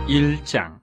1장.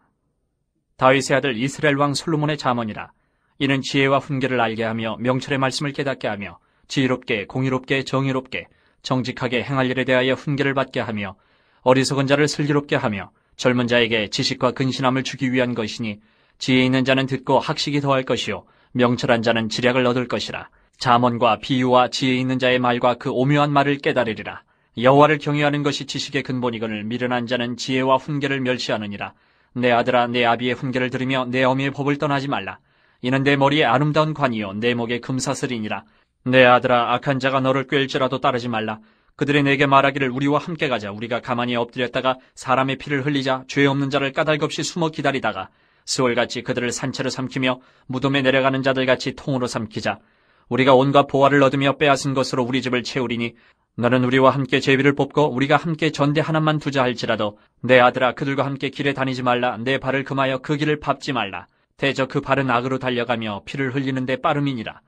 다윗의 아들 이스라엘 왕 솔로몬의 잠언이라. 이는 지혜와 훈계를 알게 하며 명철의 말씀을 깨닫게 하며 지혜롭게 공의롭게 정의롭게 정직하게 행할 일에 대하여 훈계를 받게 하며 어리석은 자를 슬기롭게 하며 젊은 자에게 지식과 근신함을 주기 위한 것이니, 지혜 있는 자는 듣고 학식이 더할 것이요 명철한 자는 지략을 얻을 것이라. 잠언과 비유와 지혜 있는 자의 말과 그 오묘한 말을 깨달으리라. 여호와를 경외하는 것이 지식의 근본이거늘 미련한 자는 지혜와 훈계를 멸시하느니라. 내 아들아, 내 아비의 훈계를 들으며 내 어미의 법을 떠나지 말라. 이는 내 머리에 아름다운 관이요 내 목에 금사슬이니라. 내 아들아, 악한 자가 너를 꾀일지라도 따르지 말라. 그들이 내게 말하기를 우리와 함께 가자. 우리가 가만히 엎드렸다가 사람의 피를 흘리자. 죄 없는 자를 까닭없이 숨어 기다리다가 스올같이 그들을 산채로 삼키며 무덤에 내려가는 자들같이 통으로 삼키자. 우리가 온갖 보화를 얻으며 빼앗은 것으로 우리 집을 채우리니, 너는 우리와 함께 제비를 뽑고 우리가 함께 전대 하나만 두자 할지라도 내 아들아, 그들과 함께 길에 다니지 말라. 내 발을 금하여 그 길을 밟지 말라. 대저 그 발은 악으로 달려가며 피를 흘리는데 빠름이니라.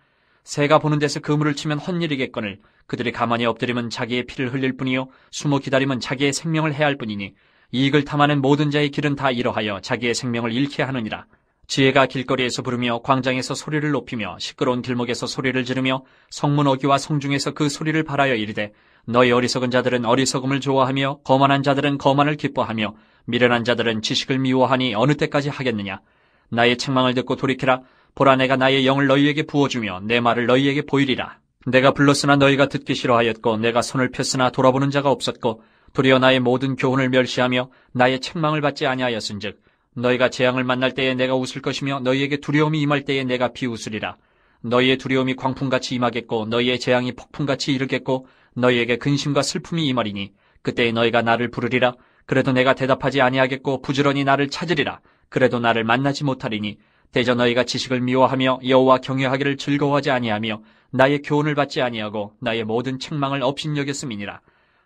새가 보는 데서 그물을 치면 헛일이겠거늘 그들이 가만히 엎드리면 자기의 피를 흘릴 뿐이요 숨어 기다리면 자기의 생명을 해할 뿐이니, 이익을 탐하는 모든 자의 길은 다 이러하여 자기의 생명을 잃게 하느니라. 지혜가 길거리에서 부르며 광장에서 소리를 높이며 시끄러운 길목에서 소리를 지르며 성문 어귀와 성중에서 그 소리를 발하여 이르되, 너희 어리석은 자들은 어리석음을 좋아하며 거만한 자들은 거만을 기뻐하며 미련한 자들은 지식을 미워하니 어느 때까지 하겠느냐. 나의 책망을 듣고 돌이키라. 보라, 내가 나의 영을 너희에게 부어주며 내 말을 너희에게 보이리라. 내가 불렀으나 너희가 듣기 싫어하였고 내가 손을 폈으나 돌아보는 자가 없었고 도리어 나의 모든 교훈을 멸시하며 나의 책망을 받지 아니하였은즉, 너희가 재앙을 만날 때에 내가 웃을 것이며 너희에게 두려움이 임할 때에 내가 비웃으리라. 너희의 두려움이 광풍같이 임하겠고 너희의 재앙이 폭풍같이 이르겠고 너희에게 근심과 슬픔이 임하리니, 그때에 너희가 나를 부르리라. 그래도 내가 대답하지 아니하겠고 부지런히 나를 찾으리라. 그래도 나를 만나지 못하리니, 대저 너희가 지식을 미워하며 여호와 경외하기를 즐거워하지 아니하며 나의 교훈을 받지 아니하고 나의 모든 책망을 업신여겼음이니라.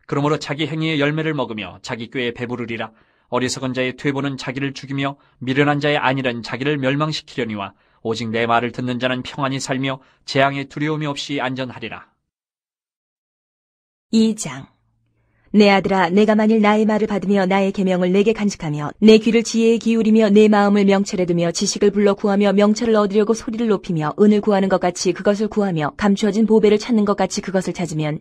그러므로 자기 행위의 열매를 먹으며 자기 꾀에 배부르리라. 어리석은 자의 퇴보는 자기를 죽이며 미련한 자의 안일은 자기를 멸망시키려니와 오직 내 말을 듣는 자는 평안히 살며 재앙의 두려움이 없이 안전하리라. 2장. 내 아들아, 내가 만일 나의 말을 받으며 나의 계명을 내게 간직하며 내 귀를 지혜에 기울이며 내 마음을 명철에 두며 지식을 불러 구하며 명철을 얻으려고 소리를 높이며 은을 구하는 것 같이 그것을 구하며 감추어진 보배를 찾는 것 같이 그것을 찾으면,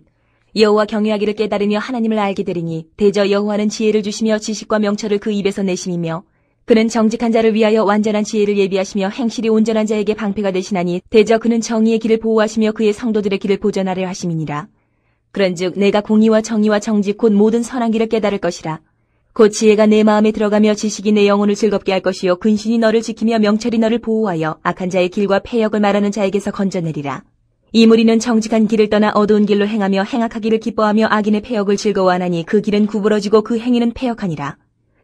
여호와 경외하기를 깨달으며 하나님을 알게 되리니, 대저 여호와는 지혜를 주시며 지식과 명철을 그 입에서 내심이며 그는 정직한 자를 위하여 완전한 지혜를 예비하시며 행실이 온전한 자에게 방패가 되시나니, 대저 그는 정의의 길을 보호하시며 그의 성도들의 길을 보전하려 하심이니라. 그런즉 내가 공의와 정의와 정직 곧 모든 선한 길을 깨달을 것이라. 곧 지혜가 내 마음에 들어가며 지식이 내 영혼을 즐겁게 할 것이요 근신이 너를 지키며 명철이 너를 보호하여 악한 자의 길과 패역을 말하는 자에게서 건져내리라. 이 무리는 정직한 길을 떠나 어두운 길로 행하며 행악하기를 기뻐하며 악인의 패역을 즐거워하나니 그 길은 구부러지고 그 행위는 패역하니라.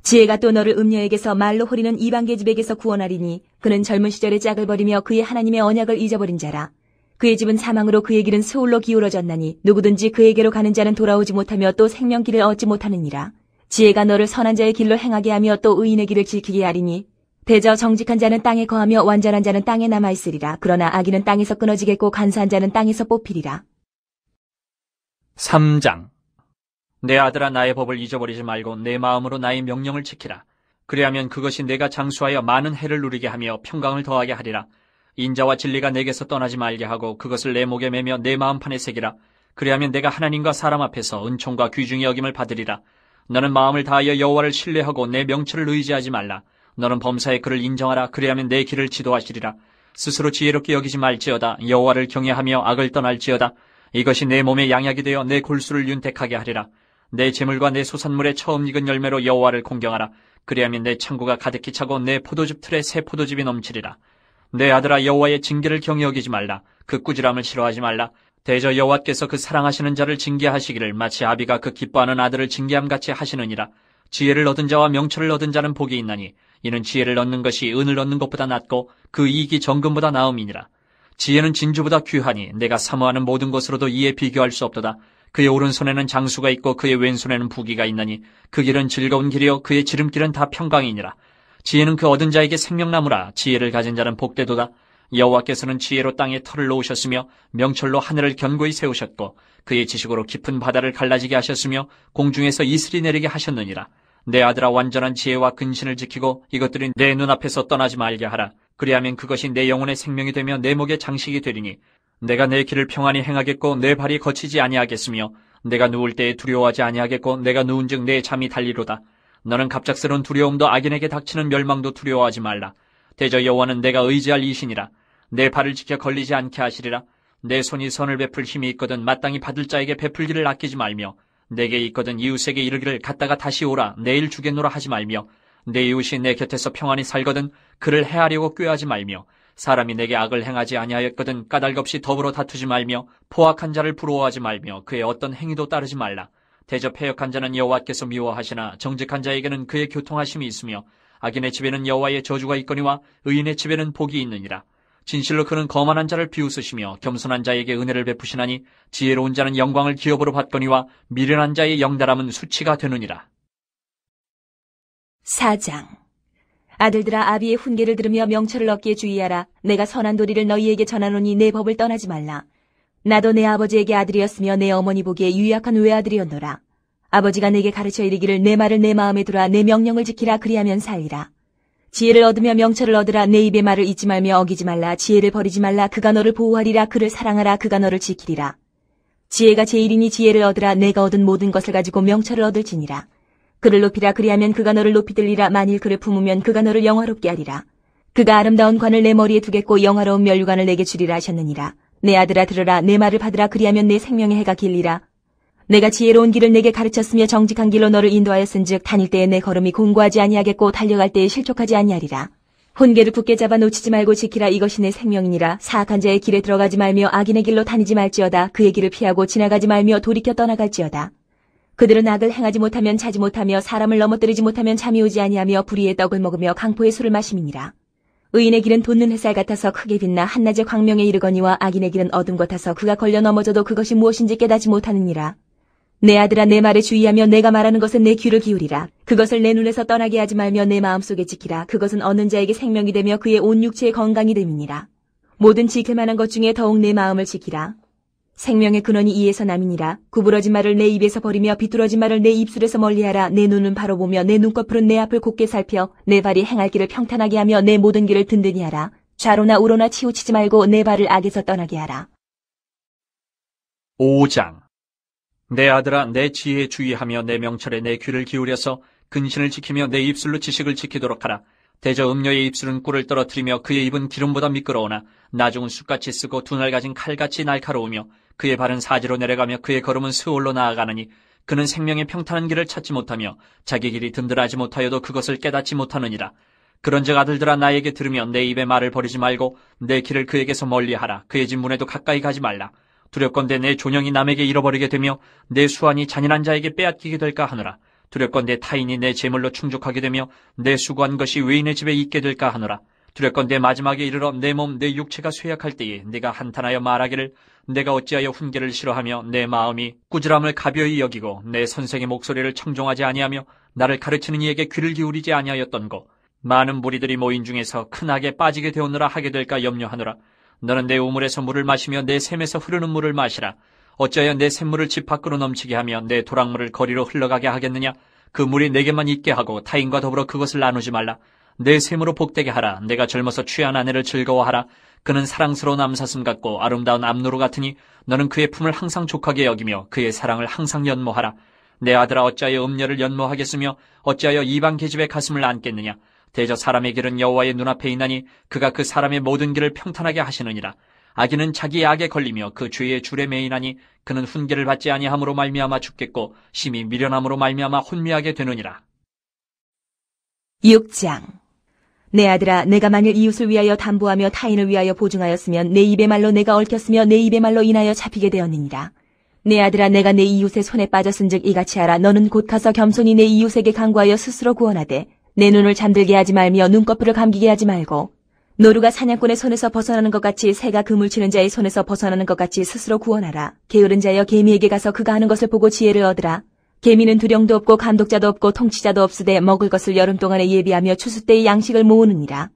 지혜가 또 너를 음녀에게서 말로 호리는 이방계집에게서 구원하리니, 그는 젊은 시절에 짝을 버리며 그의 하나님의 언약을 잊어버린 자라. 그의 집은 사망으로 그의 길은 스올로 기울어졌나니, 누구든지 그에게로 가는 자는 돌아오지 못하며 또 생명길을 얻지 못하느니라. 지혜가 너를 선한 자의 길로 행하게 하며 또 의인의 길을 지키게 하리니, 대저 정직한 자는 땅에 거하며 완전한 자는 땅에 남아있으리라. 그러나 악인은 땅에서 끊어지겠고 간사한 자는 땅에서 뽑히리라. 3장. 내 아들아, 나의 법을 잊어버리지 말고 내 마음으로 나의 명령을 지키라. 그리하면 그것이 내가 장수하여 많은 해를 누리게 하며 평강을 더하게 하리라. 인자와 진리가 내게서 떠나지 말게 하고 그것을 내 목에 매며 내 마음판에 새기라. 그리하면 내가 하나님과 사람 앞에서 은총과 귀중히 여김을 받으리라. 너는 마음을 다하여 여호와를 신뢰하고 내 명철을 의지하지 말라. 너는 범사의 그를 인정하라. 그리하면 내 길을 지도하시리라. 스스로 지혜롭게 여기지 말지어다. 여호와를 경외하며 악을 떠날지어다. 이것이 내 몸에 양약이 되어 내 골수를 윤택하게 하리라. 내 재물과 내 소산물의 처음 익은 열매로 여호와를 공경하라. 그리하면 내 창고가 가득히 차고 내 포도즙 틀에 새 포도즙이 넘치리라. 내 아들아, 여호와의 징계를 경히 여기지 말라. 그 꾸지람을 싫어하지 말라. 대저 여호와께서 그 사랑하시는 자를 징계하시기를 마치 아비가 그 기뻐하는 아들을 징계함같이 하시느니라. 지혜를 얻은 자와 명철을 얻은 자는 복이 있나니, 이는 지혜를 얻는 것이 은을 얻는 것보다 낫고 그 이익이 정금보다 나음이니라. 지혜는 진주보다 귀하니 내가 사모하는 모든 것으로도 이에 비교할 수 없도다. 그의 오른손에는 장수가 있고 그의 왼손에는 부귀가 있나니, 그 길은 즐거운 길이요 그의 지름길은 다 평강이니라. 지혜는 그 얻은 자에게 생명나무라. 지혜를 가진 자는 복되도다. 여호와께서는 지혜로 땅에 털을 놓으셨으며 명철로 하늘을 견고히 세우셨고 그의 지식으로 깊은 바다를 갈라지게 하셨으며 공중에서 이슬이 내리게 하셨느니라. 내 아들아, 완전한 지혜와 근신을 지키고 이것들이 내 눈앞에서 떠나지 말게 하라. 그리하면 그것이 내 영혼의 생명이 되며 내 목의 장식이 되리니 내가 내 길을 평안히 행하겠고 내 발이 거치지 아니하겠으며 내가 누울 때에 두려워하지 아니하겠고 내가 누운즉 내 잠이 달리로다. 너는 갑작스러운 두려움도 악인에게 닥치는 멸망도 두려워하지 말라. 대저 여호와는 내가 의지할 이신이라. 내 발을 지켜 걸리지 않게 하시리라. 내 손이 선을 베풀 힘이 있거든 마땅히 받을 자에게 베풀기를 아끼지 말며 내게 있거든 이웃에게 이르기를 갔다가 다시 오라 내일 주겠노라 하지 말며 내 이웃이 내 곁에서 평안히 살거든 그를 해하려고 꾀하지 말며 사람이 내게 악을 행하지 아니하였거든 까닭없이 더불어 다투지 말며 포악한 자를 부러워하지 말며 그의 어떤 행위도 따르지 말라. 대저 패역한 자는 여호와께서 미워하시나 정직한 자에게는 그의 교통하심이 있으며 악인의 집에는 여호와의 저주가 있거니와 의인의 집에는 복이 있느니라. 진실로 그는 거만한 자를 비웃으시며 겸손한 자에게 은혜를 베푸시나니 지혜로운 자는 영광을 기업으로 받거니와 미련한 자의 영달함은 수치가 되느니라. 4장. 아들들아, 아비의 훈계를 들으며 명철을 얻기에 주의하라. 내가 선한 도리를 너희에게 전하노니 내 법을 떠나지 말라. 나도 내 아버지에게 아들이었으며 내 어머니 보기에 유약한 외아들이었노라. 아버지가 내게 가르쳐 이르기를 내 말을 내 마음에 두라. 내 명령을 지키라. 그리하면 살리라. 지혜를 얻으며 명철을 얻으라. 내 입의 말을 잊지 말며 어기지 말라. 지혜를 버리지 말라. 그가 너를 보호하리라. 그를 사랑하라. 그가 너를 지키리라. 지혜가 제일이니 지혜를 얻으라. 내가 얻은 모든 것을 가지고 명철을 얻을지니라. 그를 높이라. 그리하면 그가 너를 높이 들리라. 만일 그를 품으면 그가 너를 영화롭게 하리라. 그가 아름다운 관을 내 머리에 두겠고 영화로운 면류관을 내게 주리라 하셨느니라. 내 아들아, 들으라. 내 말을 받으라. 그리하면 내 생명의 해가 길리라. 내가 지혜로운 길을 내게 가르쳤으며 정직한 길로 너를 인도하였은즉 다닐 때에 내 걸음이 공고하지 아니하겠고 달려갈 때에 실족하지 아니하리라. 훈계를 굳게 잡아 놓치지 말고 지키라. 이것이 내 생명이니라. 사악한 자의 길에 들어가지 말며 악인의 길로 다니지 말지어다. 그의 길을 피하고 지나가지 말며 돌이켜 떠나갈지어다. 그들은 악을 행하지 못하면 자지 못하며 사람을 넘어뜨리지 못하면 잠이 오지 아니하며 불의의 떡을 먹으며 강포의 술을 마심이니라. 의인의 길은 돋는 햇살 같아서 크게 빛나 한낮의 광명에 이르거니와 악인의 길은 어둠 같아서 그가 걸려 넘어져도 그것이 무엇인지 깨닫지 못하느니라. 내 아들아, 내 말에 주의하며 내가 말하는 것은 내 귀를 기울이라. 그것을 내 눈에서 떠나게 하지 말며 내 마음속에 지키라. 그것은 얻는 자에게 생명이 되며 그의 온 육체의 건강이 됨이니라. 모든 지킬 만한 것 중에 더욱 내 마음을 지키라. 생명의 근원이 이에서 남이니라. 구부러진 말을 내 입에서 버리며 비뚤어진 말을 내 입술에서 멀리하라. 내 눈은 바로 보며 내 눈꺼풀은 내 앞을 곱게 살펴 내 발이 행할 길을 평탄하게 하며 내 모든 길을 든든히 하라. 좌로나 우로나 치우치지 말고 내 발을 악에서 떠나게 하라. 5장. 내 아들아, 내 지혜에 주의하며 내 명철에 내 귀를 기울여서 근신을 지키며 내 입술로 지식을 지키도록 하라. 대저 음녀의 입술은 꿀을 떨어뜨리며 그의 입은 기름보다 미끄러우나 나중은 숯같이 쓰고 두 날 가진 칼같이 날카로우며 그의 발은 사지로 내려가며 그의 걸음은 스올로 나아가느니 그는 생명의 평탄한 길을 찾지 못하며 자기 길이 든든하지 못하여도 그것을 깨닫지 못하느니라. 그런즉 아들들아, 나에게 들으며 내 입의 말을 버리지 말고 내 길을 그에게서 멀리하라. 그의 집 문에도 가까이 가지 말라. 두렵건대 내 존영이 남에게 잃어버리게 되며 내 수완이 잔인한 자에게 빼앗기게 될까 하노라. 두렵건대 타인이 내 재물로 충족하게 되며 내 수고한 것이 외인의 집에 있게 될까 하노라. 두렵건대 마지막에 이르러 내 몸 내 육체가 쇠약할 때에 네가 한탄하여 말하기를 내가 어찌하여 훈계를 싫어하며 내 마음이 꾸지람을 가벼이 여기고 내 선생의 목소리를 청종하지 아니하며 나를 가르치는 이에게 귀를 기울이지 아니하였던고. 많은 무리들이 모인 중에서 큰 악에 빠지게 되었느라 하게 될까 염려하노라. 너는 내 우물에서 물을 마시며 내 샘에서 흐르는 물을 마시라. 어찌하여 내 샘물을 집 밖으로 넘치게 하며 내 도랑물을 거리로 흘러가게 하겠느냐. 그 물이 내게만 있게 하고 타인과 더불어 그것을 나누지 말라. 내 샘으로 복되게 하라. 내가 젊어서 취한 아내를 즐거워하라. 그는 사랑스러운 암사슴 같고 아름다운 암노루 같으니 너는 그의 품을 항상 족하게 여기며 그의 사랑을 항상 연모하라. 내 아들아, 어찌하여 음녀를 연모하겠으며 어찌하여 이방 계집의 가슴을 안겠느냐. 대저 사람의 길은 여호와의 눈앞에 있나니 그가 그 사람의 모든 길을 평탄하게 하시느니라. 악인은 자기 악에 걸리며 그 죄의 줄에 매이나니 그는 훈계를 받지 아니함으로 말미암아 죽겠고 심히 미련함으로 말미암아 혼미하게 되느니라. 6장. 내 아들아, 내가 만일 이웃을 위하여 담보하며 타인을 위하여 보증하였으면 내 입의 말로 내가 얽혔으며 내 입의 말로 인하여 잡히게 되었느니라. 내 아들아, 내가 내 이웃의 손에 빠졌은즉 이같이 하라. 너는 곧 가서 겸손히 내 이웃에게 간구하여 스스로 구원하되 내 눈을 잠들게 하지 말며 눈꺼풀을 감기게 하지 말고 노루가 사냥꾼의 손에서 벗어나는 것 같이 새가 그물 치는 자의 손에서 벗어나는 것 같이 스스로 구원하라. 게으른 자여, 개미에게 가서 그가 하는 것을 보고 지혜를 얻으라. 개미는 두령도 없고 감독자도 없고 통치자도 없으되 먹을 것을 여름 동안에 예비하며 추수 때의 양식을 모으느니라.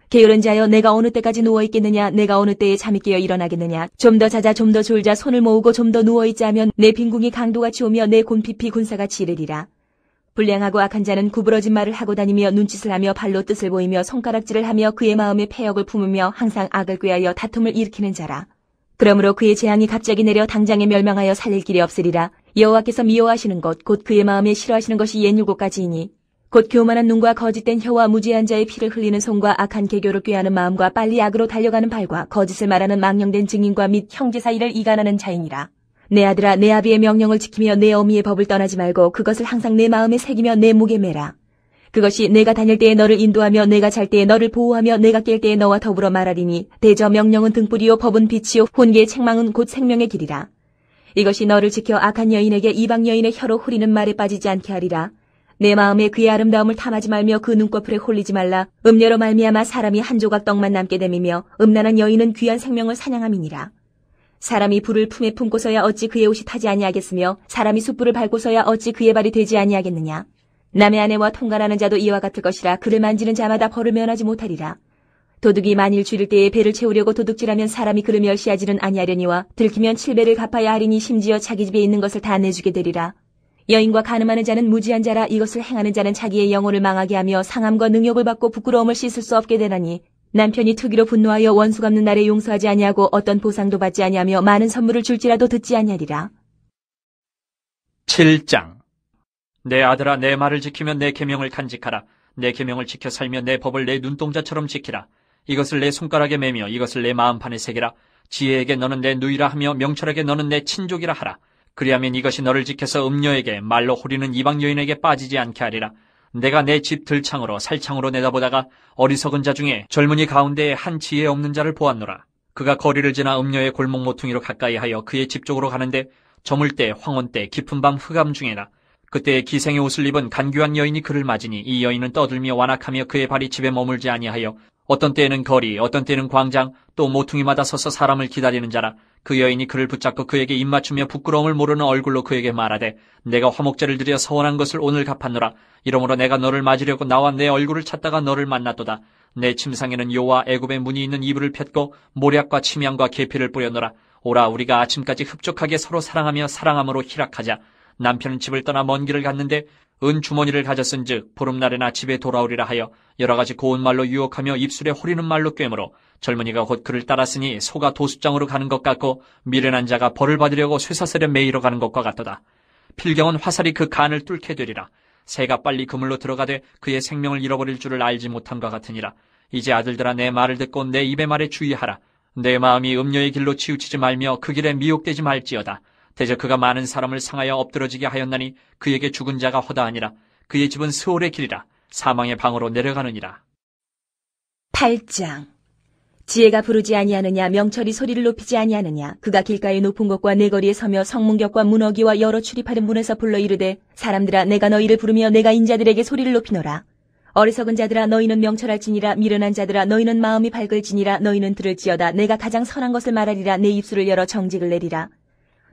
게으른 자여, 내가 어느 때까지 누워있겠느냐. 내가 어느 때에 잠이 깨어 일어나겠느냐. 좀 더 자자, 좀 더 졸자. 손을 모으고 좀 더 누워있자 하면 내 빈궁이 강도같이 오며 내 곤핍이 군사같이 이르리라. 불량하고 악한 자는 구부러진 말을 하고 다니며 눈짓을 하며 발로 뜻을 보이며 손가락질을 하며 그의 마음에 패역을 품으며 항상 악을 꾀하여 다툼을 일으키는 자라. 그러므로 그의 재앙이 갑자기 내려 당장에 멸망하여 살릴 길이 없으리라. 여호와께서 미워하시는 것 곧 그의 마음에 싫어하시는 것이 옛 7가지이니 곧 교만한 눈과 거짓된 혀와 무지한 자의 피를 흘리는 손과 악한 계교를 꾀하는 마음과 빨리 악으로 달려가는 발과 거짓을 말하는 망령된 증인과 및 형제 사이를 이간하는 자이니라. 내 아들아, 내 아비의 명령을 지키며 내 어미의 법을 떠나지 말고 그것을 항상 내 마음에 새기며 내 목에 매라. 그것이 내가 다닐 때에 너를 인도하며 내가 잘 때에 너를 보호하며 내가 깰 때에 너와 더불어 말하리니 대저 명령은 등불이요 법은 빛이요 훈계의 책망은 곧 생명의 길이라. 이것이 너를 지켜 악한 여인에게 이방 여인의 혀로 후리는 말에 빠지지 않게 하리라. 내 마음에 그의 아름다움을 탐하지 말며 그 눈꺼풀에 홀리지 말라. 음녀로 말미암아 사람이 한 조각 떡만 남게 됨이며 음란한 여인은 귀한 생명을 사냥함이니라. 사람이 불을 품에 품고서야 어찌 그의 옷이 타지 아니하겠으며 사람이 숯불을 밟고서야 어찌 그의 발이 되지 아니하겠느냐. 남의 아내와 통관하는 자도 이와 같을 것이라. 그를 만지는 자마다 벌을 면하지 못하리라. 도둑이 만일 줄일 때에 배를 채우려고 도둑질하면 사람이 그를 멸시하지는 아니하려니와 들키면 7배를 갚아야 하리니 심지어 자기 집에 있는 것을 다 내주게 되리라. 여인과 간음하는 자는 무지한 자라. 이것을 행하는 자는 자기의 영혼을 망하게 하며 상함과 능욕을 받고 부끄러움을 씻을 수 없게 되나니 남편이 투기로 분노하여 원수 갚는 날에 용서하지 아니하고 어떤 보상도 받지 아니하며 많은 선물을 줄지라도 듣지 아니하리라. 7장. 내 아들아, 내 말을 지키면 내 계명을 간직하라. 내 계명을 지켜 살며 내 법을 내 눈동자처럼 지키라. 이것을 내 손가락에 매며 이것을 내 마음판에 새기라. 지혜에게 너는 내 누이라 하며 명철에게 너는 내 친족이라 하라. 그리하면 이것이 너를 지켜서 음녀에게 말로 호리는 이방 여인에게 빠지지 않게 하리라. 내가 내 집 들창으로 살창으로 내다보다가 어리석은 자 중에 젊은이 가운데에 한 지혜 없는 자를 보았노라. 그가 거리를 지나 음녀의 골목 모퉁이로 가까이 하여 그의 집 쪽으로 가는데 저물 때 황혼 때 깊은 밤 흑암 중에나 그때 기생의 옷을 입은 간교한 여인이 그를 맞으니 이 여인은 떠들며 완악하며 그의 발이 집에 머물지 아니하여 어떤 때에는 거리 어떤 때는 광장 또 모퉁이마다 서서 사람을 기다리는 자라. 그 여인이 그를 붙잡고 그에게 입맞추며 부끄러움을 모르는 얼굴로 그에게 말하되 내가 화목제를 드려 서원한 것을 오늘 갚았노라. 이러므로 내가 너를 맞으려고 나와 내 얼굴을 찾다가 너를 만났도다. 내 침상에는 요와 애굽의 문이 있는 이불을 폈고 모략과 침향과 계피를 뿌려노라. 오라, 우리가 아침까지 흡족하게 서로 사랑하며 사랑함으로 희락하자. 남편은 집을 떠나 먼 길을 갔는데 은 주머니를 가졌은즉 보름날에나 집에 돌아오리라 하여 여러 가지 고운 말로 유혹하며 입술에 호리는 말로 꿰므로 젊은이가 곧 그를 따랐으니 소가 도숫장으로 가는 것 같고 미련한 자가 벌을 받으려고 쇠사슬에 매이러 가는 것과 같도다. 필경은 화살이 그 간을 뚫게 되리라. 새가 빨리 그물로 들어가되 그의 생명을 잃어버릴 줄을 알지 못함과 같으니라. 이제 아들들아, 내 말을 듣고 내 입의 말에 주의하라. 내 마음이 음녀의 길로 치우치지 말며 그 길에 미혹되지 말지어다. 대저 그가 많은 사람을 상하여 엎드러지게 하였나니 그에게 죽은 자가 허다하니라. 그의 집은 스올의 길이라. 사망의 방으로 내려가느니라. 8장. 지혜가 부르지 아니하느냐, 명철이 소리를 높이지 아니하느냐. 그가 길가의 높은 곳과 내거리에 서며 성문격과 문어기와 여러 출입하는 문에서 불러 이르되 사람들아, 내가 너희를 부르며 내가 인자들에게 소리를 높이노라. 어리석은 자들아, 너희는 명철할지니라. 미련한 자들아, 너희는 마음이 밝을지니라. 너희는 들을지어다. 내가 가장 선한 것을 말하리라. 내 입술을 열어 정직을 내리라.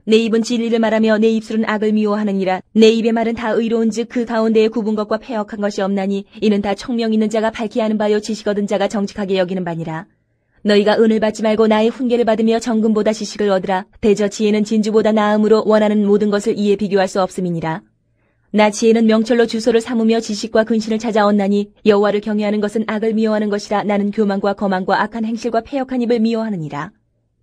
내 입은 진리를 말하며 내 입술은 악을 미워하느니라. 내 입의 말은 다 의로운즉 그 가운데에 굽은 것과 패역한 것이 없나니 이는 다 총명 있는 자가 밝히 하는 바요 지식 얻은 자가 정직하게 여기는 바니라. 너희가 은을 받지 말고 나의 훈계를 받으며 정금보다 지식을 얻으라. 대저 지혜는 진주보다 나음으로 원하는 모든 것을 이에 비교할 수 없음이니라. 나 지혜는 명철로 주소를 삼으며 지식과 근신을 찾아 얻나니 여호와를 경외하는 것은 악을 미워하는 것이라. 나는 교만과 거만과 악한 행실과 패역한 입을 미워하느니라.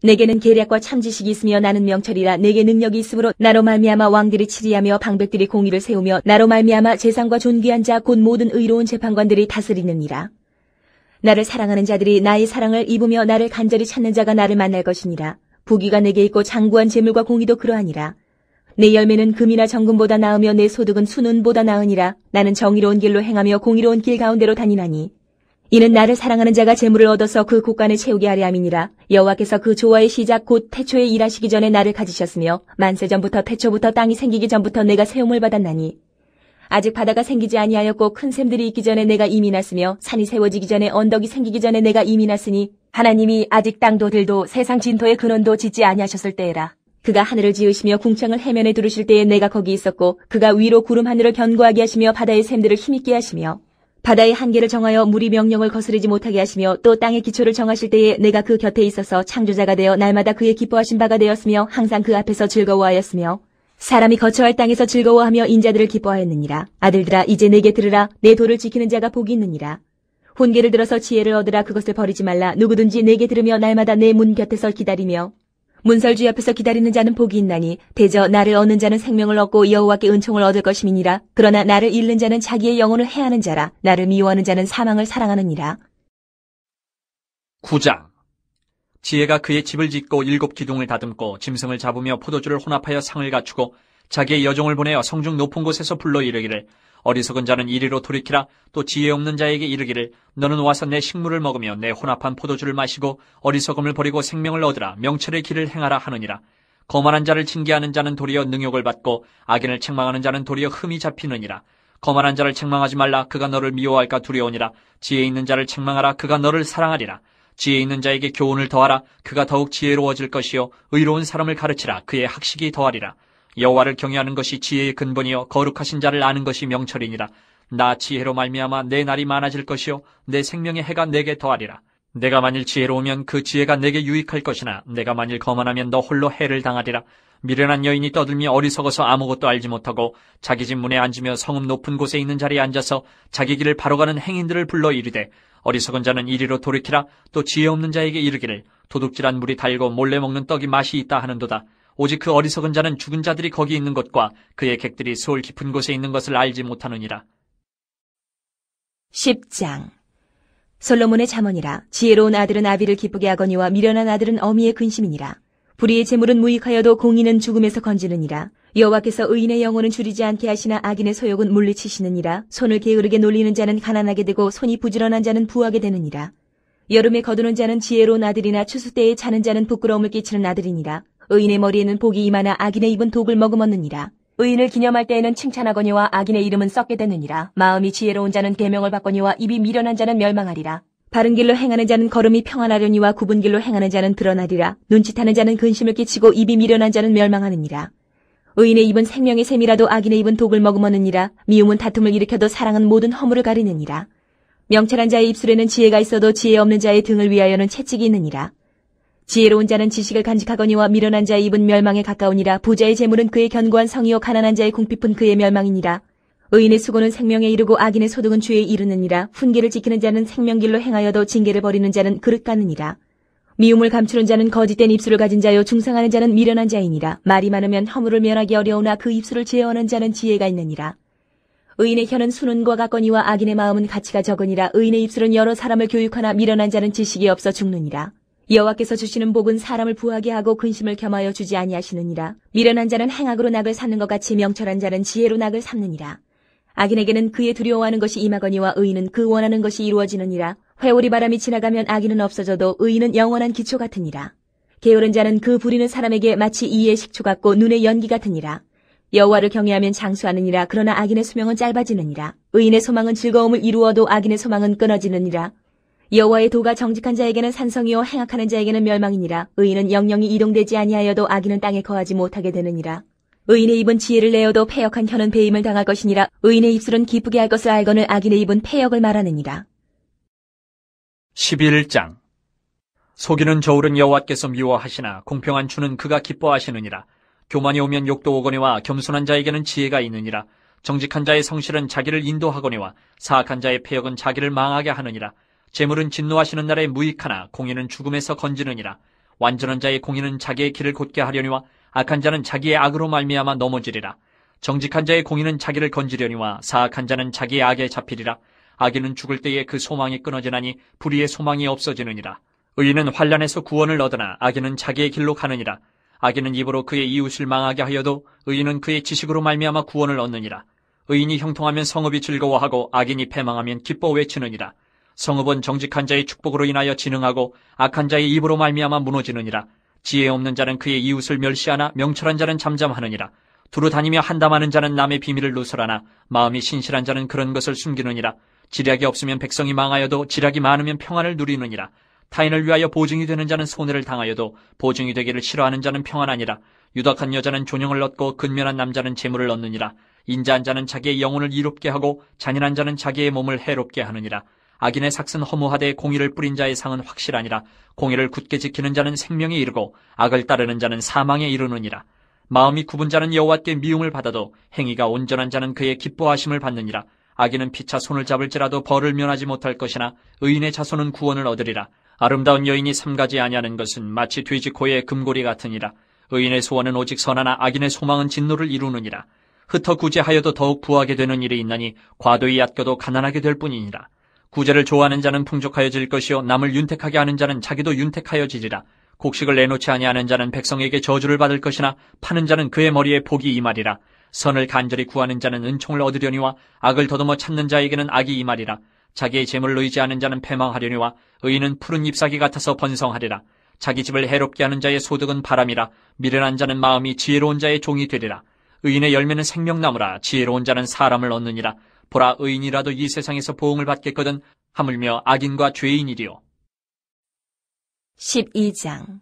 내게는 계략과 참지식이 있으며 나는 명철이라. 내게 능력이 있으므로 나로 말미암아 왕들이 치리하며 방백들이 공의를 세우며 나로 말미암아 재상과 존귀한 자 곧 모든 의로운 재판관들이 다스리느니라. 나를 사랑하는 자들이 나의 사랑을 입으며 나를 간절히 찾는 자가 나를 만날 것이니라. 부귀가 내게 있고 장구한 재물과 공의도 그러하니라. 내 열매는 금이나 정금보다 나으며 내 소득은 순은보다 나으니라. 나는 정의로운 길로 행하며 공의로운 길 가운데로 다니나니 이는 나를 사랑하는 자가 재물을 얻어서 그 곳간을 채우게 하려 함이니라. 여호와께서 그 조화의 시작 곧 태초에 일하시기 전에 나를 가지셨으며 만세 전부터 태초부터 땅이 생기기 전부터 내가 세움을 받았나니 아직 바다가 생기지 아니하였고 큰 샘들이 있기 전에 내가 이미 났으며 산이 세워지기 전에 언덕이 생기기 전에 내가 이미 났으니 하나님이 아직 땅도 들도 세상 진토의 근원도 짓지 아니하셨을 때에라. 그가 하늘을 지으시며 궁창을 해면에 두르실 때에 내가 거기 있었고 그가 위로 구름 하늘을 견고하게 하시며 바다의 샘들을 힘있게 하시며 바다의 한계를 정하여 물이 명령을 거스르지 못하게 하시며 또 땅의 기초를 정하실 때에 내가 그 곁에 있어서 창조자가 되어 날마다 그의 기뻐하신 바가 되었으며 항상 그 앞에서 즐거워하였으며 사람이 거처할 땅에서 즐거워하며 인자들을 기뻐하였느니라. 아들들아 이제 내게 들으라. 내 도를 지키는 자가 복이 있느니라. 훈계를 들어서 지혜를 얻으라. 그것을 버리지 말라. 누구든지 내게 들으며 날마다 내 문 곁에서 기다리며 문설주 옆에서 기다리는 자는 복이 있나니 대저 나를 얻는 자는 생명을 얻고 여호와께 은총을 얻을 것임이니라. 그러나 나를 잃는 자는 자기의 영혼을 해하는 자라. 나를 미워하는 자는 사망을 사랑하느니라. 9장. 지혜가 그의 집을 짓고 7 기둥을 다듬고 짐승을 잡으며 포도주를 혼합하여 상을 갖추고 자기의 여종을 보내어 성중 높은 곳에서 불러 이르기를 어리석은 자는 이리로 돌이키라. 또 지혜 없는 자에게 이르기를 너는 와서 내 식물을 먹으며 내 혼합한 포도주를 마시고 어리석음을 버리고 생명을 얻으라. 명철의 길을 행하라 하느니라. 거만한 자를 징계하는 자는 도리어 능욕을 받고 악인을 책망하는 자는 도리어 흠이 잡히느니라. 거만한 자를 책망하지 말라. 그가 너를 미워할까 두려우니라. 지혜 있는 자를 책망하라. 그가 너를 사랑하리라. 지혜 있는 자에게 교훈을 더하라. 그가 더욱 지혜로워질 것이요 의로운 사람을 가르치라. 그의 학식이 더하리라. 여호와를 경외하는 것이 지혜의 근본이요 거룩하신 자를 아는 것이 명철이니라. 나 지혜로 말미암아 내 날이 많아질 것이요 내 생명의 해가 내게 더하리라. 내가 만일 지혜로우면 그 지혜가 내게 유익할 것이나 내가 만일 거만하면 너 홀로 해를 당하리라. 미련한 여인이 떠들며 어리석어서 아무것도 알지 못하고 자기 집 문에 앉으며 성읍 높은 곳에 있는 자리에 앉아서 자기 길을 바로 가는 행인들을 불러 이르되 어리석은 자는 이리로 돌이키라. 또 지혜 없는 자에게 이르기를 도둑질한 물이 달고 몰래 먹는 떡이 맛이 있다 하는도다. 오직 그 어리석은 자는 죽은 자들이 거기 있는 것과 그의 객들이 수월 깊은 곳에 있는 것을 알지 못하느니라. 10장. 솔로몬의 잠언이라. 지혜로운 아들은 아비를 기쁘게 하거니와 미련한 아들은 어미의 근심이니라. 불의의 재물은 무익하여도 공의는 죽음에서 건지느니라. 여호와께서 의인의 영혼은 줄이지 않게 하시나 악인의 소욕은 물리치시느니라. 손을 게으르게 놀리는 자는 가난하게 되고 손이 부지런한 자는 부하게 되느니라. 여름에 거두는 자는 지혜로운 아들이나 추수 때에 자는 자는 부끄러움을 끼치는 아들이니라. 의인의 머리에는 복이 임하나 악인의 입은 독을 머금었느니라. 의인을 기념할 때에는 칭찬하거니와 악인의 이름은 썩게 되느니라. 마음이 지혜로운 자는 계명을 받거니와 입이 미련한 자는 멸망하리라. 바른 길로 행하는 자는 걸음이 평안하려니와 굽은 길로 행하는 자는 드러나리라. 눈짓하는 자는 근심을 끼치고 입이 미련한 자는 멸망하느니라. 의인의 입은 생명의 샘이라도 악인의 입은 독을 머금었느니라. 미움은 다툼을 일으켜도 사랑은 모든 허물을 가리느니라. 명철한 자의 입술에는 지혜가 있어도 지혜 없는 자의 등을 위하여는 채찍이 있느니라. 지혜로운 자는 지식을 간직하거니와 미련한 자의 입은 멸망에 가까우니라. 부자의 재물은 그의 견고한 성이요 가난한 자의 궁핍은 그의 멸망이니라. 의인의 수고는 생명에 이르고 악인의 소득은 죄에 이르느니라. 훈계를 지키는 자는 생명길로 행하여도 징계를 버리는 자는 그릇 가느니라. 미움을 감추는 자는 거짓된 입술을 가진 자요 중상하는 자는 미련한 자이니라. 말이 많으면 허물을 면하기 어려우나 그 입술을 제어하는 자는 지혜가 있느니라. 의인의 혀는 수는과 같거니와 악인의 마음은 가치가 적으니라. 의인의 입술은 여러 사람을 교육하나 미련한 자는 지식이 없어 죽느니라. 여호와께서 주시는 복은 사람을 부하게 하고 근심을 겸하여 주지 아니하시느니라. 미련한 자는 행악으로 낙을 삼는 것 같이 명철한 자는 지혜로 낙을 삼느니라. 악인에게는 그의 두려워하는 것이 임하거니와 의인은 그 원하는 것이 이루어지느니라. 회오리 바람이 지나가면 악인은 없어져도 의인은 영원한 기초 같으니라. 게으른 자는 그 부리는 사람에게 마치 이의 식초 같고 눈의 연기 같으니라. 여호와를 경외하면 장수하느니라. 그러나 악인의 수명은 짧아지느니라. 의인의 소망은 즐거움을 이루어도 악인의 소망은 끊어지느니라. 여호와의 도가 정직한 자에게는 산성이요 행악하는 자에게는 멸망이니라. 의인은 영영이 이동되지 아니하여도 악인은 땅에 거하지 못하게 되느니라. 의인의 입은 지혜를 내어도 패역한 혀는 배임을 당할 것이니라. 의인의 입술은 기쁘게 할 것을 알거늘 악인의 입은 패역을 말하느니라. 11장. 속이는 저울은 여호와께서 미워하시나 공평한 주는 그가 기뻐하시느니라. 교만이 오면 욕도 오거니와 겸손한 자에게는 지혜가 있느니라. 정직한 자의 성실은 자기를 인도하거니와 사악한 자의 패역은 자기를 망하게 하느니라. 재물은 진노하시는 날에 무익하나 공의는 죽음에서 건지느니라. 완전한 자의 공의는 자기의 길을 곧게 하려니와 악한 자는 자기의 악으로 말미암아 넘어지리라. 정직한 자의 공의는 자기를 건지려니와 사악한 자는 자기의 악에 잡히리라. 악인은 죽을 때에 그 소망이 끊어지나니 불의의 소망이 없어지느니라. 의인은 환난에서 구원을 얻으나 악인은 자기의 길로 가느니라. 악인은 입으로 그의 이웃을 망하게 하여도 의인은 그의 지식으로 말미암아 구원을 얻느니라. 의인이 형통하면 성읍이 즐거워하고 악인이 패망하면 기뻐 외치느니라. 성읍은 정직한 자의 축복으로 인하여 진흥하고 악한 자의 입으로 말미암아 무너지느니라. 지혜 없는 자는 그의 이웃을 멸시하나 명철한 자는 잠잠하느니라. 두루 다니며 한담하는 자는 남의 비밀을 누설하나 마음이 신실한 자는 그런 것을 숨기느니라. 지략이 없으면 백성이 망하여도 지략이 많으면 평안을 누리느니라. 타인을 위하여 보증이 되는 자는 손해를 당하여도 보증이 되기를 싫어하는 자는 평안하니라. 유덕한 여자는 존영을 얻고 근면한 남자는 재물을 얻느니라. 인자한 자는 자기의 영혼을 이롭게 하고 잔인한 자는 자기의 몸을 해롭게 하느니라. 악인의 삭은 허무하되 공의를 뿌린 자의 상은 확실하니라. 공의를 굳게 지키는 자는 생명에 이르고 악을 따르는 자는 사망에 이르느니라. 마음이 굽은 자는 여호와께 미움을 받아도 행위가 온전한 자는 그의 기뻐하심을 받느니라. 악인은 피차 손을 잡을지라도 벌을 면하지 못할 것이나 의인의 자손은 구원을 얻으리라. 아름다운 여인이 삼가지 아니하는 것은 마치 돼지 코의 금고리 같으니라. 의인의 소원은 오직 선하나 악인의 소망은 진노를 이루느니라. 흩어 구제하여도 더욱 부하게 되는 일이 있나니 과도히 얕겨도 가난하게 될 뿐이니라. 구제를 좋아하는 자는 풍족하여질 것이요 남을 윤택하게 하는 자는 자기도 윤택하여지리라. 곡식을 내놓지 아니하는 자는 백성에게 저주를 받을 것이나 파는 자는 그의 머리에 복이 임하리라. 선을 간절히 구하는 자는 은총을 얻으려니와 악을 더듬어 찾는 자에게는 악이 임하리라. 자기의 재물을 의지하는 자는 패망하려니와 의인은 푸른 잎사귀 같아서 번성하리라. 자기 집을 해롭게 하는 자의 소득은 바람이라. 미련한 자는 마음이 지혜로운 자의 종이 되리라. 의인의 열매는 생명나무라. 지혜로운 자는 사람을 얻느니라. 보라, 의인이라도 이 세상에서 보응을 받겠거든 하물며 악인과 죄인이리요. 12장.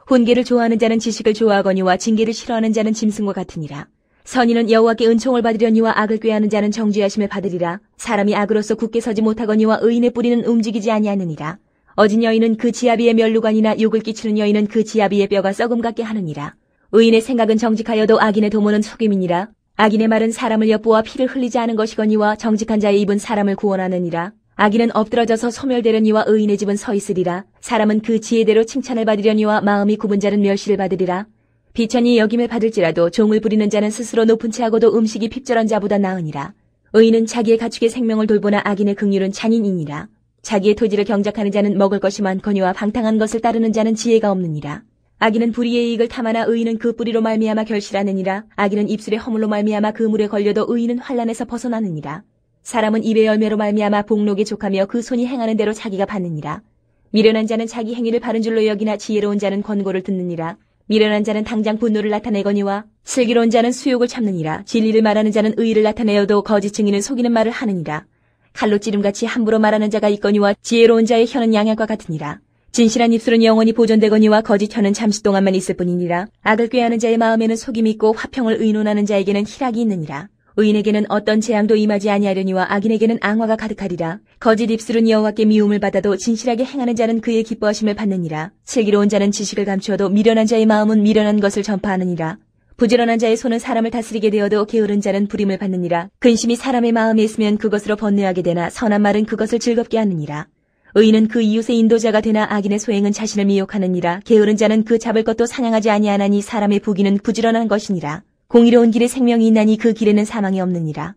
훈계를 좋아하는 자는 지식을 좋아하거니와 징계를 싫어하는 자는 짐승과 같으니라. 선인은 여호와께 은총을 받으려니와 악을 꾀하는 자는 정죄하심을 받으리라. 사람이 악으로서 굳게 서지 못하거니와 의인의 뿌리는 움직이지 아니하느니라. 어진 여인은 그 지아비의 멸루관이나 욕을 끼치는 여인은 그 지아비의 뼈가 썩음 같게 하느니라. 의인의 생각은 정직하여도 악인의 도모는 속임이니라. 악인의 말은 사람을 엿보아 피를 흘리지 않은 것이거니와 정직한 자의 입은 사람을 구원하느니라. 악인은 엎드러져서 소멸되려니와 의인의 집은 서 있으리라. 사람은 그 지혜대로 칭찬을 받으려니와 마음이 굽은 자는 멸시를 받으리라. 비천이 여김을 받을지라도 종을 부리는 자는 스스로 높은 채하고도 음식이 핍절한 자보다 나으니라. 의인은 자기의 가축의 생명을 돌보나 악인의 긍휼은 잔인이니라. 자기의 토지를 경작하는 자는 먹을 것이 많거니와 방탕한 것을 따르는 자는 지혜가 없느니라. 악인은 불의의 이익을 탐하나 의인은 그 뿌리로 말미암아 결실하느니라. 악인은 입술의 허물로 말미암아 그 물에 걸려도 의인은 환난에서 벗어나느니라. 사람은 입의 열매로 말미암아 복록에 족하며 그 손이 행하는 대로 자기가 받느니라. 미련한 자는 자기 행위를 바른 줄로 여기나 지혜로운 자는 권고를 듣느니라. 미련한 자는 당장 분노를 나타내거니와 슬기로운 자는 수욕을 참느니라. 진리를 말하는 자는 의의를 나타내어도 거짓 증인은 속이는 말을 하느니라. 칼로 찌름같이 함부로 말하는 자가 있거니와 지혜로운 자의 혀는 양약과 같으니라. 진실한 입술은 영원히 보존되거니와 거짓 혀는 잠시 동안만 있을 뿐이니라. 악을 꾀하는 자의 마음에는 속임이 있고 화평을 의논하는 자에게는 희락이 있느니라. 의인에게는 어떤 재앙도 임하지 아니하려니와 악인에게는 앙화가 가득하리라. 거짓 입술은 여호와께 미움을 받아도 진실하게 행하는 자는 그의 기뻐하심을 받느니라. 슬기로운 자는 지식을 감추어도 미련한 자의 마음은 미련한 것을 전파하느니라. 부지런한 자의 손은 사람을 다스리게 되어도 게으른 자는 부림을 받느니라. 근심이 사람의 마음에 있으면 그것으로 번뇌하게 되나 선한 말은 그것을 즐겁게 하느니라. 의인은 그 이웃의 인도자가 되나 악인의 소행은 자신을 미혹하느니라. 게으른 자는 그 잡을 것도 사냥하지 아니하나니 사람의 부귀는 부지런한 것이니라. 공의로운 길에 생명이 있나니 그 길에는 사망이 없느니라.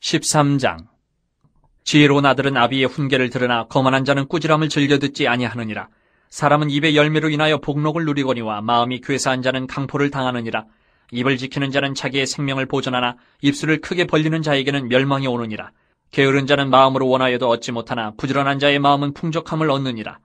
13장. 지혜로운 아들은 아비의 훈계를 들으나 거만한 자는 꾸지람을 즐겨 듣지 아니하느니라. 사람은 입의 열매로 인하여 복록을 누리거니와 마음이 괴사한 자는 강포를 당하느니라. 입을 지키는 자는 자기의 생명을 보존하나 입술을 크게 벌리는 자에게는 멸망이 오느니라. 게으른 자는 마음으로 원하여도 얻지 못하나 부지런한 자의 마음은 풍족함을 얻느니라.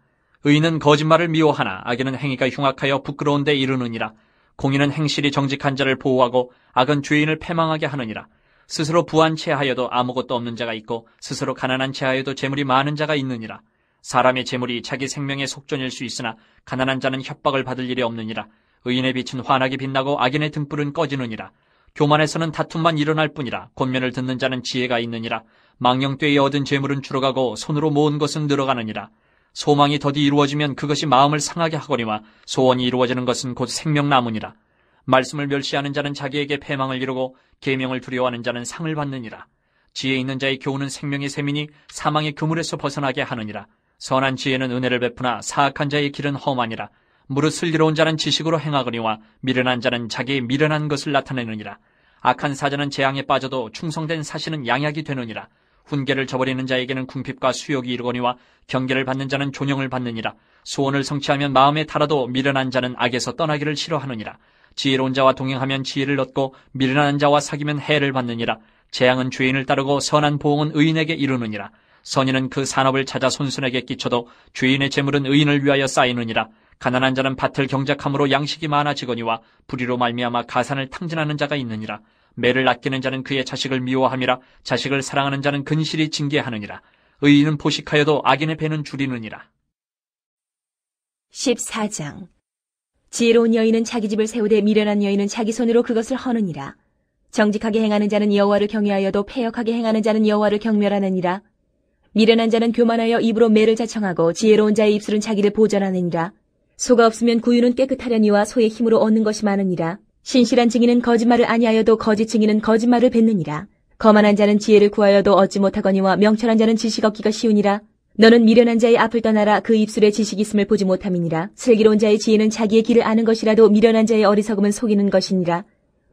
의인은 거짓말을 미워하나 악인은 행위가 흉악하여 부끄러운 데 이르느니라. 공의는 행실이 정직한 자를 보호하고 악은 죄인을 패망하게 하느니라. 스스로 부한 채하여도 아무것도 없는 자가 있고 스스로 가난한 채하여도 재물이 많은 자가 있느니라. 사람의 재물이 자기 생명의 속전일 수 있으나 가난한 자는 협박을 받을 일이 없느니라. 의인의 빛은 환하게 빛나고 악인의 등불은 꺼지느니라. 교만에서는 다툼만 일어날 뿐이라. 권면을 듣는 자는 지혜가 있느니라. 망령되이 얻은 재물은 줄어가고 손으로 모은 것은 늘어가느니라. 소망이 더디 이루어지면 그것이 마음을 상하게 하거니와 소원이 이루어지는 것은 곧 생명나무니라. 말씀을 멸시하는 자는 자기에게 패망을 이루고 계명을 두려워하는 자는 상을 받느니라. 지혜 있는 자의 교훈은 생명의 셈이니 사망의 그물에서 벗어나게 하느니라. 선한 지혜는 은혜를 베푸나 사악한 자의 길은 험하니라. 무릇 슬기로운 자는 지식으로 행하거니와 미련한 자는 자기의 미련한 것을 나타내느니라. 악한 사자는 재앙에 빠져도 충성된 사신은 양약이 되느니라. 훈계를 저버리는 자에게는 궁핍과 수욕이 이르거니와 경계를 받는 자는 존영을 받느니라. 소원을 성취하면 마음에 달아도 미련한 자는 악에서 떠나기를 싫어하느니라. 지혜로운 자와 동행하면 지혜를 얻고 미련한 자와 사귀면 해를 받느니라. 재앙은 죄인을 따르고 선한 보응은 의인에게 이르느니라. 선인은 그 산업을 찾아 손순에게 끼쳐도 죄인의 재물은 의인을 위하여 쌓이느니라. 가난한 자는 밭을 경작함으로 양식이 많아지거니와 불의로 말미암아 가산을 탕진하는 자가 있느니라. 매를 아끼는 자는 그의 자식을 미워함이라. 자식을 사랑하는 자는 근실이 징계하느니라. 의인은 포식하여도 악인의 배는 줄이느니라. 14장. 지혜로운 여인은 자기 집을 세우되 미련한 여인은 자기 손으로 그것을 허느니라. 정직하게 행하는 자는 여호와를 경외하여도 패역하게 행하는 자는 여호와를 경멸하느니라. 미련한 자는 교만하여 입으로 매를 자청하고 지혜로운 자의 입술은 자기를 보전하느니라. 소가 없으면 구유는 깨끗하려니와 소의 힘으로 얻는 것이 많으니라. 신실한 증인은 거짓말을 아니하여도 거짓 증인은 거짓말을 뱉느니라. 거만한 자는 지혜를 구하여도 얻지 못하거니와 명철한 자는 지식 얻기가 쉬우니라. 너는 미련한 자의 앞을 떠나라. 그 입술에 지식이 있음을 보지 못함이니라. 슬기로운 자의 지혜는 자기의 길을 아는 것이라도 미련한 자의 어리석음은 속이는 것이니라.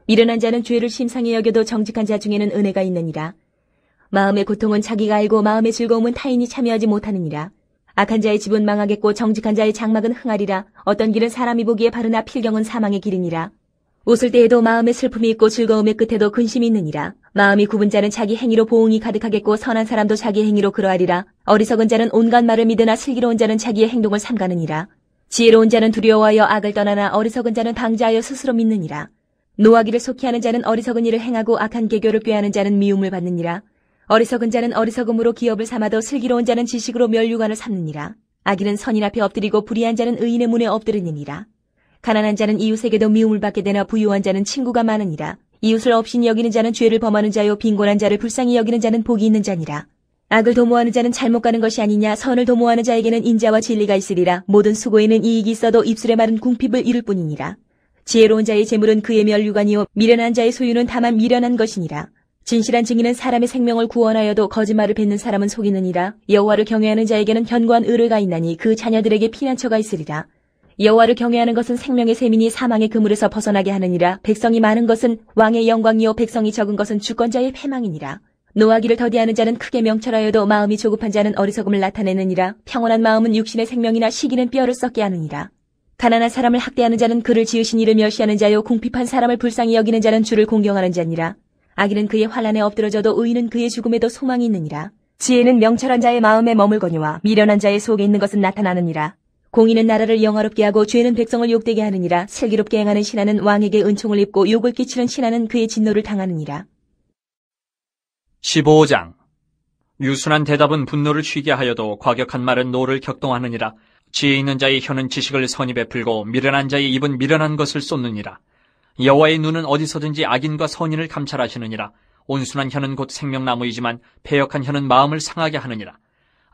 미련한 자는 죄를 심상히 여겨도 정직한 자 중에는 은혜가 있느니라. 마음의 고통은 자기가 알고 마음의 즐거움은 타인이 참여하지 못하느니라. 악한 자의 집은 망하겠고 정직한 자의 장막은 흥하리라. 어떤 길은 사람이 보기에 바르나 필경은 사망의 길이니라. 웃을 때에도 마음에 슬픔이 있고 즐거움의 끝에도 근심이 있느니라. 마음이 굽은 자는 자기 행위로 보응이 가득하겠고 선한 사람도 자기 행위로 그러하리라. 어리석은 자는 온갖 말을 믿으나 슬기로운 자는 자기의 행동을 삼가느니라. 지혜로운 자는 두려워하여 악을 떠나나 어리석은 자는 방자하여 스스로 믿느니라. 노하기를 속히 하는 자는 어리석은 일을 행하고 악한 계교를 꾀하는 자는 미움을 받느니라. 어리석은 자는 어리석음으로 기업을 삼아도 슬기로운 자는 지식으로 멸류관을 삼느니라. 악인은 선인 앞에 엎드리고 불의한 자는 의인의 문에 엎드리느니라. 가난한 자는 이웃에게도 미움을 받게 되나 부유한 자는 친구가 많으니라. 이웃을 업신이 여기는 자는 죄를 범하는 자요 빈곤한 자를 불쌍히 여기는 자는 복이 있는 자니라. 악을 도모하는 자는 잘못 가는 것이 아니냐. 선을 도모하는 자에게는 인자와 진리가 있으리라. 모든 수고에는 이익이 있어도 입술의 말은 궁핍을 이룰 뿐이니라. 지혜로운 자의 재물은 그의 멸류관이요 미련한 자의 소유는 다만 미련한 것이니라. 진실한 증인은 사람의 생명을 구원하여도 거짓말을 뱉는 사람은 속이느니라. 여호와를 경외하는 자에게는 견고한 의뢰가 있나니 그 자녀들에게 피난처가 있으리라. 여호와를 경외하는 것은 생명의 셈이니 사망의 그물에서 벗어나게 하느니라. 백성이 많은 것은 왕의 영광이요 백성이 적은 것은 주권자의 패망이니라. 노하기를 더디하는 자는 크게 명철하여도 마음이 조급한 자는 어리석음을 나타내느니라. 평온한 마음은 육신의 생명이나 시기는 뼈를 썩게 하느니라. 가난한 사람을 학대하는 자는 그를 지으신 이를 멸시하는 자요 궁핍한 사람을 불쌍히 여기는 자는 주를 공경하는 자니라. 악인은 그의 환난에 엎드러져도 의인은 그의 죽음에도 소망이 있느니라. 지혜는 명철한 자의 마음에 머물거니와 미련한 자의 속에 있는 것은 나타나느니라. 공의는 나라를 영화롭게 하고 죄는 백성을 욕되게 하느니라. 슬기롭게 행하는 신하는 왕에게 은총을 입고 욕을 끼치는 신하는 그의 진노를 당하느니라. 15장. 유순한 대답은 분노를 쉬게 하여도 과격한 말은 노를 격동하느니라. 지혜 있는 자의 혀는 지식을 선히 베풀고 미련한 자의 입은 미련한 것을 쏟느니라. 여호와의 눈은 어디서든지 악인과 선인을 감찰하시느니라. 온순한 혀는 곧 생명나무이지만 패역한 혀는 마음을 상하게 하느니라.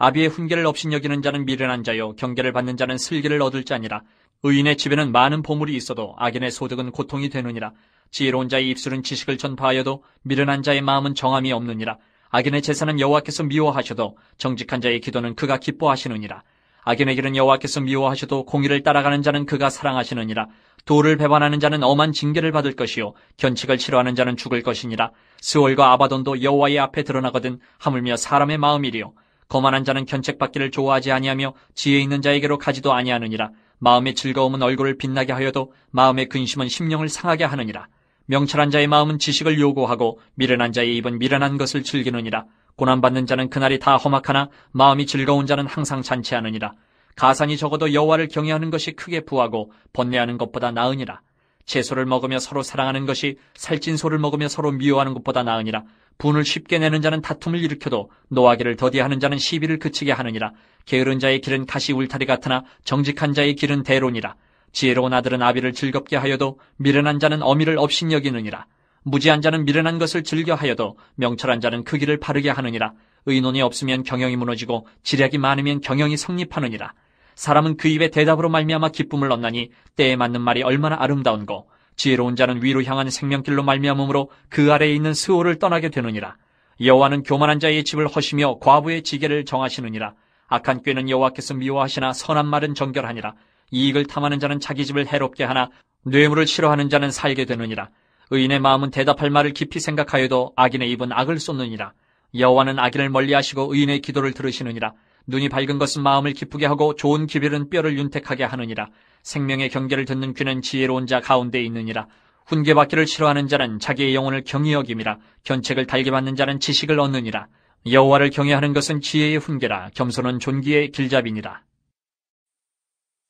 아비의 훈계를 업신여기는 자는 미련한 자요 경계를 받는 자는 슬기를 얻을 자니라. 의인의 집에는 많은 보물이 있어도 악인의 소득은 고통이 되느니라. 지혜로운 자의 입술은 지식을 전파하여도 미련한 자의 마음은 정함이 없느니라. 악인의 제사는 여호와께서 미워하셔도 정직한 자의 기도는 그가 기뻐하시느니라. 악인의 길은 여호와께서 미워하셔도 공의를 따라가는 자는 그가 사랑하시느니라. 도를 배반하는 자는 엄한 징계를 받을 것이요 견칙을 싫어하는 자는 죽을 것이니라. 스올과 아바돈도 여호와의 앞에 드러나거든 하물며 사람의 마음이리요. 거만한 자는 견책받기를 좋아하지 아니하며 지혜 있는 자에게로 가지도 아니하느니라. 마음의 즐거움은 얼굴을 빛나게 하여도 마음의 근심은 심령을 상하게 하느니라. 명철한 자의 마음은 지식을 요구하고 미련한 자의 입은 미련한 것을 즐기느니라. 고난받는 자는 그날이 다 험악하나 마음이 즐거운 자는 항상 잔치하느니라. 가산이 적어도 여호와를 경외하는 것이 크게 부하고 번뇌하는 것보다 나으니라. 채소를 먹으며 서로 사랑하는 것이 살찐 소를 먹으며 서로 미워하는 것보다 나으니라. 분을 쉽게 내는 자는 다툼을 일으켜도 노하기를 더디하는 자는 시비를 그치게 하느니라. 게으른 자의 길은 가시 울타리 같으나 정직한 자의 길은 대론이라. 지혜로운 아들은 아비를 즐겁게 하여도 미련한 자는 어미를 업신여기느니라. 무지한 자는 미련한 것을 즐겨하여도 명철한 자는 그 길을 바르게 하느니라. 의논이 없으면 경영이 무너지고 지략이 많으면 경영이 성립하느니라. 사람은 그 입에 대답으로 말미암아 기쁨을 얻나니 때에 맞는 말이 얼마나 아름다운고 지혜로운 자는 위로 향한 생명길로 말미암음으로 그 아래에 있는 스올을 떠나게 되느니라. 여호와는 교만한 자의 집을 허시며 과부의 지게를 정하시느니라. 악한 꾀는 여호와께서 미워하시나 선한 말은 정결하니라. 이익을 탐하는 자는 자기 집을 해롭게 하나 뇌물을 싫어하는 자는 살게 되느니라. 의인의 마음은 대답할 말을 깊이 생각하여도 악인의 입은 악을 쏟느니라. 여호와는 악인을 멀리하시고 의인의 기도를 들으시느니라. 눈이 밝은 것은 마음을 기쁘게 하고 좋은 기별은 뼈를 윤택하게 하느니라. 생명의 경계를 듣는 귀는 지혜로운 자 가운데 있느니라. 훈계받기를 싫어하는 자는 자기의 영혼을 경히 여김이라. 견책을 달게 받는 자는 지식을 얻느니라. 여호와를 경외하는 것은 지혜의 훈계라. 겸손은 존귀의 길잡이니라.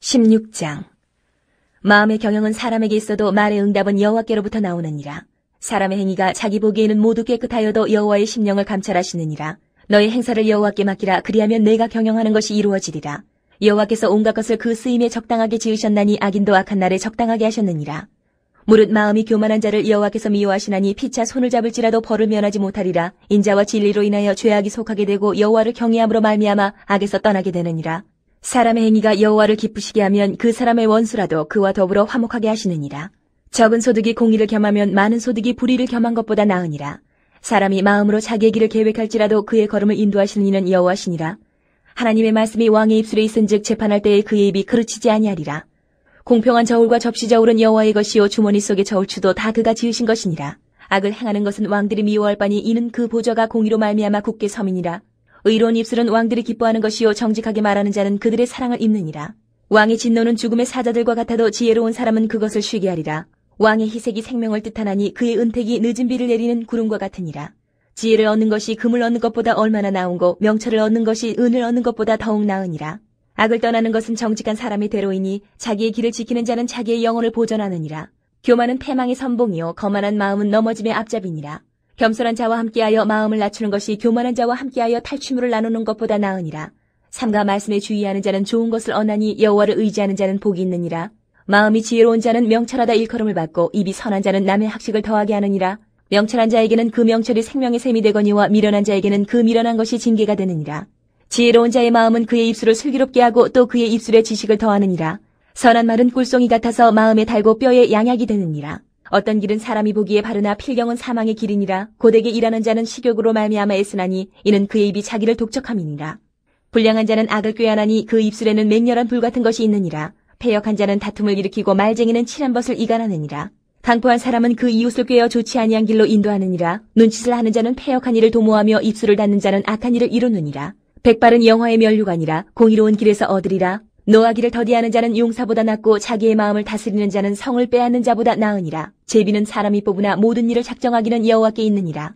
16장. 마음의 경영은 사람에게 있어도 말의 응답은 여호와께로부터 나오느니라. 사람의 행위가 자기 보기에는 모두 깨끗하여도 여호와의 심령을 감찰하시느니라. 너의 행사를 여호와께 맡기라. 그리하면 내가 경영하는 것이 이루어지리라. 여호와께서 온갖 것을 그 쓰임에 적당하게 지으셨나니 악인도 악한 날에 적당하게 하셨느니라. 무릇 마음이 교만한 자를 여호와께서 미워하시나니 피차 손을 잡을지라도 벌을 면하지 못하리라. 인자와 진리로 인하여 죄악이 속하게 되고 여호와를 경외함으로 말미암아 악에서 떠나게 되느니라. 사람의 행위가 여호와를 기쁘시게 하면 그 사람의 원수라도 그와 더불어 화목하게 하시느니라. 적은 소득이 공의를 겸하면 많은 소득이 불의를 겸한 것보다 나으니라. 사람이 마음으로 자기의 길을 계획할지라도 그의 걸음을 인도하시는 이는 여호와시니라. 하나님의 말씀이 왕의 입술에 있은즉 재판할 때에 그의 입이 그르치지 아니하리라. 공평한 저울과 접시 저울은 여호와의 것이요 주머니 속의 저울추도 다 그가 지으신 것이니라. 악을 행하는 것은 왕들이 미워할 바니 이는 그 보좌가 공의로 말미암아 굳게 섬이니라. 의로운 입술은 왕들이 기뻐하는 것이요 정직하게 말하는 자는 그들의 사랑을 입느니라. 왕의 진노는 죽음의 사자들과 같아도 지혜로운 사람은 그것을 쉬게 하리라. 왕의 희색이 생명을 뜻하나니 그의 은택이 늦은 비를 내리는 구름과 같으니라. 지혜를 얻는 것이 금을 얻는 것보다 얼마나 나은고 명철을 얻는 것이 은을 얻는 것보다 더욱 나으니라. 악을 떠나는 것은 정직한 사람의 대로이니 자기의 길을 지키는 자는 자기의 영혼을 보전하느니라. 교만은 패망의 선봉이요 거만한 마음은 넘어짐의 앞잡이니라. 겸손한 자와 함께하여 마음을 낮추는 것이 교만한 자와 함께하여 탈취물을 나누는 것보다 나으니라. 삼가 말씀에 주의하는 자는 좋은 것을 얻나니 여호와를 의지하는 자는 복이 있느니라. 마음이 지혜로운 자는 명철하다 일컬음을 받고 입이 선한 자는 남의 학식을 더하게 하느니라. 명철한 자에게는 그 명철이 생명의 샘이 되거니와 미련한 자에게는 그 미련한 것이 징계가 되느니라. 지혜로운 자의 마음은 그의 입술을 슬기롭게 하고 또 그의 입술에 지식을 더하느니라. 선한 말은 꿀송이 같아서 마음에 달고 뼈에 양약이 되느니라. 어떤 길은 사람이 보기에 바르나 필경은 사망의 길이니라. 고되게 일하는 자는 식욕으로 말미암아 애쓰나니 이는 그의 입이 자기를 독촉함이니라. 불량한 자는 악을 꾀하나니 그 입술에는 맹렬한 불 같은 것이 있느니라. 패역한 자는 다툼을 일으키고 말쟁이는 칠한 벗을 이간하느니라. 강포한 사람은 그 이웃을 꾀어 좋지 아니한 길로 인도하느니라. 눈짓을 하는 자는 패역한 일을 도모하며 입술을 닫는 자는 악한 일을 이루느니라. 백발은 영화의 면류관이라. 공의로운 길에서 얻으리라. 노하기를 더디하는 자는 용사보다 낫고 자기의 마음을 다스리는 자는 성을 빼앗는 자보다 나으니라. 제비는 사람이 뽑으나 모든 일을 작정하기는 여호와께 있느니라.